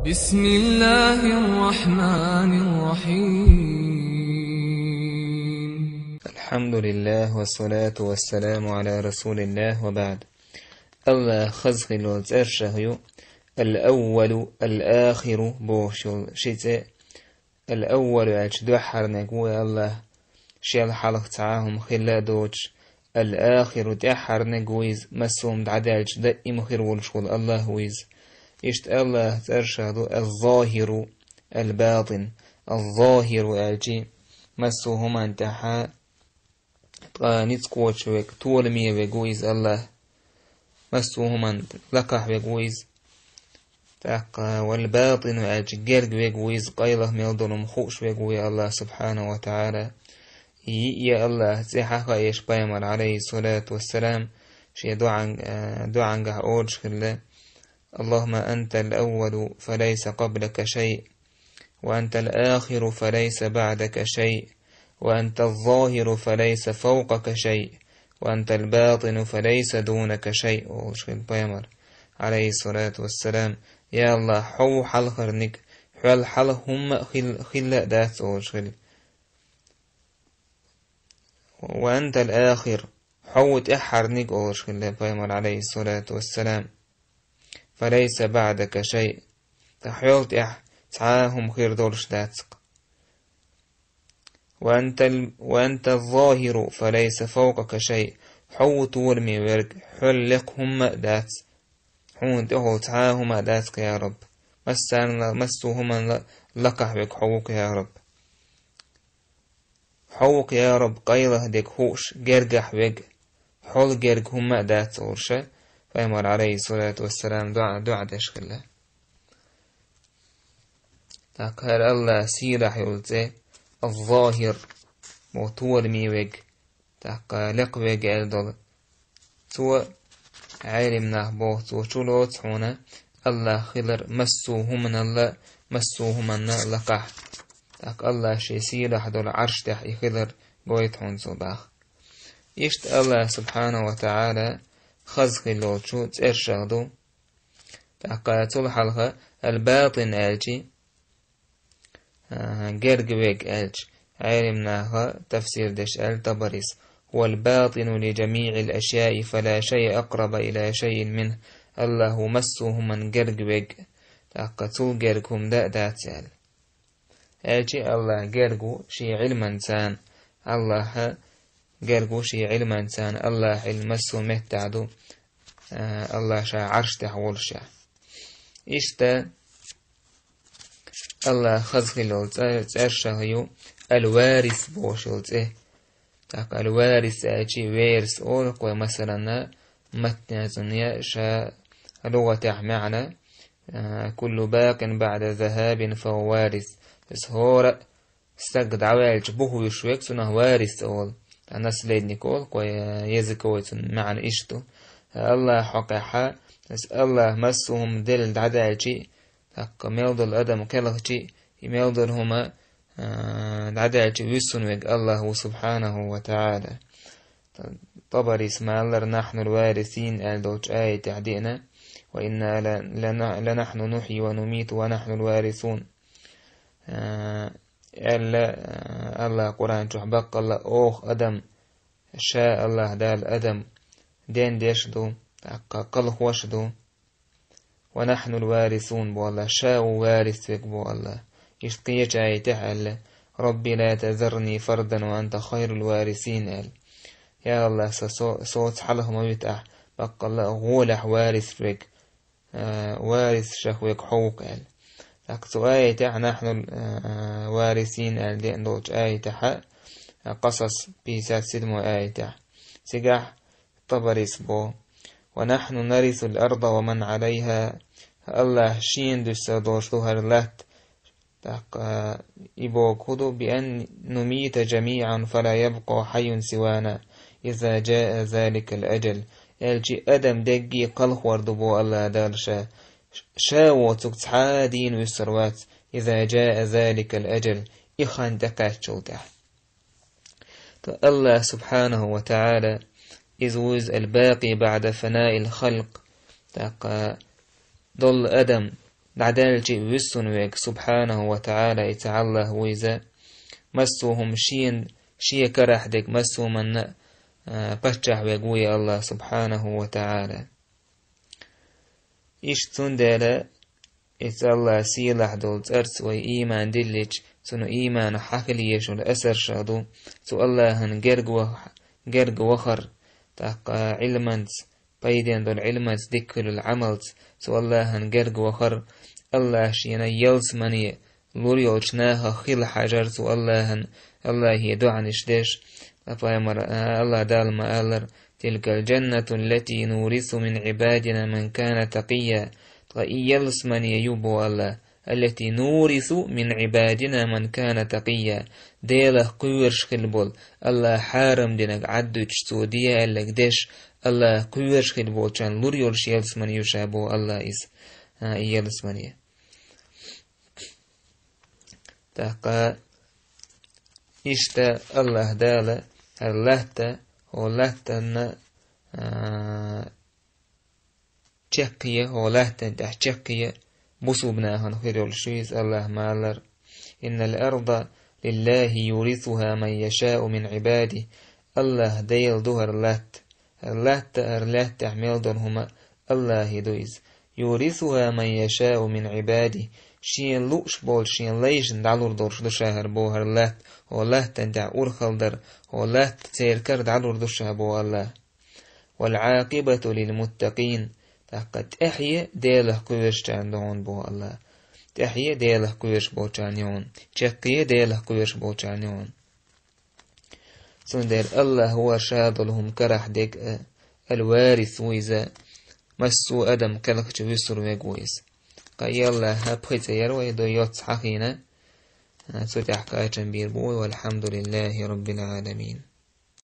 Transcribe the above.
بسم الله الرحمن الرحيم. الحمد لله والصلاة والسلام على رسول الله وبعد. الله خزق الوزرشه الأول الآخر بوشل شيء الأول أجدوحر نقوى الله شيل حلق تعاهم خلا دوش الآخر تحر نقويز مسوم دعدالج دائم خير والشغل الله ويز إشت الله ترشد الظاهر الباطن الظاهر أجي مسوهما انتحى نتقوش وك تولمي وقويز الله مسوهما لقح وقويز تاقا والباطن أجي قرق وقويز قيله ميلدون مخوش وقوي الله سبحانه وتعالى يا الله زحاقا إيش بيمر عليه الصلاة والسلام شي دعان أورج خلا اللهم أنت الأول فليس قبلك شيء وأنت الآخر فليس بعدك شيء وأنت الظاهر فليس فوقك شيء وأنت الباطن فليس دونك شيء وشغل بيمر عليه الصلاة والسلام يا الله حو حلخرنك حل حلهم خلا دات وشغل وأنت الآخر حوت أحرنك وشغل بيمر عليه الصلاة والسلام فليس بعدك شيء تحيولت تعاهم خير دولش داتك وأنت الظاهر فليس فوقك شيء حو طول ورق حلقهم دات حون تهو تعاهم داتك يا رب مسوهما لقح بك حوك يا رب حوك يا رب قيله ديك هوش جرجح بك حول جرج هم دات ورشة فيمر عليه الصلاة والسلام دعا دشخله تاكر الله سيرح يلتي الظاهر موتور ميوج تاكا لقوج الدل تو علمنا بوت وشلوت هنا الله خلر مسوهمن الله مسوهمن لقح تاك الله شي سيرح دول عرش تح يخلر قويت هون صباح يشت الله سبحانه وتعالى خزق اللوتشو ترشغدو تاكا تلحلها الباطن الجي جرجويك ألج علمناها تفسير دش التبريس هو الباطن لجميع الأشياء فلا شيء أقرب إلى شيء منه الله مسه من جرجويك تاقتل جرجهم داتال أجي الله جرجو شي علم إنسان الله جرجو شي علم إنسان الله علمسه مهتعدو الله شا عرش تحول شا إشتا الله خزق ترشه الوارث بوشلت تاك الوارث أجي ويرس أول مثلا متنازنيا شا لغة معنى كل باق بعد ذهاب فهو وارث بس هو استقد عوالج بوه يشويك سنه وارث أول الناس ليدني كول يزكوي معنى إشتو الله حقيقة بس الله مسهم دل دعدالجي تاك ميلدل أدم كالغجي يميلدل هما دعدالجي ويسنوك الله سبحانه وتعالى طبر اسمع الله نحن الوارثين الدوج آية تعدينا وإنا لنحن نحيي ونميت ونحن الوارثون الله قرآن تحبق الله أوخ أدم شاء الله دال أدم دين ديشدو قلق وشدو ونحن الوارثون بو الله شاء وارثك بو الله يشتقي جاي تحل ربي لا تذرني فردا وأنت خير الوارثين يا الله صوت حله ما يتأح بقى الله غولح وارث فيك وارث شخوك حوق تكتو آية تح نحن الوارثين لأن دوج آية تح قصص بيسات سدمو آية تح سيقح طبريس بو ونحن نرث الأرض ومن عليها الله شين دس دوش ظهر لات إبو كدو بأن نميت جميعا فلا يبقى حي سوانا إذا جاء ذلك الأجل الجي أدم دقي قلق وردبو الله دالشا شاو تكتحادين والسروات إذا جاء ذلك الأجل إخان دكاتشو تح الله سبحانه وتعالى إذ الباقي بعد فناء الخلق تاقا ضل أدم دعدال جي ويسون ويك سبحانه وتعالى يتعالى ويزا مسوهم شي كرح ديك مسو من بشح ويقوي الله سبحانه وتعالى إيش تندل إذا الله سيلح دول ترس وي إيمان دلج سنو إيمان حقليش والأسر شادو سو الله هن جرق وخر تاق علمانت بايدين دول علمانت ديكل العملت سو الله هن جرق وخر الله شينا يلس مني لوريوش ناها خيل حجر سو الله هي دعنش ديش الله دال ما ألر تلك الجنة التي نورث من عبادنا من كان تقيا يلس من يبو الله التي نورث من عبادنا من كان تقيا ديله قويرش خلبول الله حارم دينك عدوش سودية اللك ديش الله قويرش خلبول كان لوريولش يلس من يشابو الله يلس من تاقا إشتا الله داله اللهتا ولهتن تشكية ولهتن تحتشكية بصوبناها نخير الشيز الله مالر إن الأرض لله يورثها من يشاء من عباده الله ديل دهر اللهت أعمال دونهما الله يدويز يورثها من يشاء من عباده شين لوش بول شين ليش دعلور دورش دشاهر بوهر الله والله تندع أرخلدر والله تسيركر دعلور دشاه بو الله والعاقبة للمتقين تحقت أحيى ديله قويش عندهم بو الله تحيى ديله قويش بو چانيون تشقية ديله قويش بو چانيون سندر الله هو شاد لهم كرح ديك الوارث ويزا مسو أدم كلك ويسر ويقويس قاي الله هبخيت يروي دو يوتس حقينا سوتي حكاية بير بوي والحمد لله رب العالمين.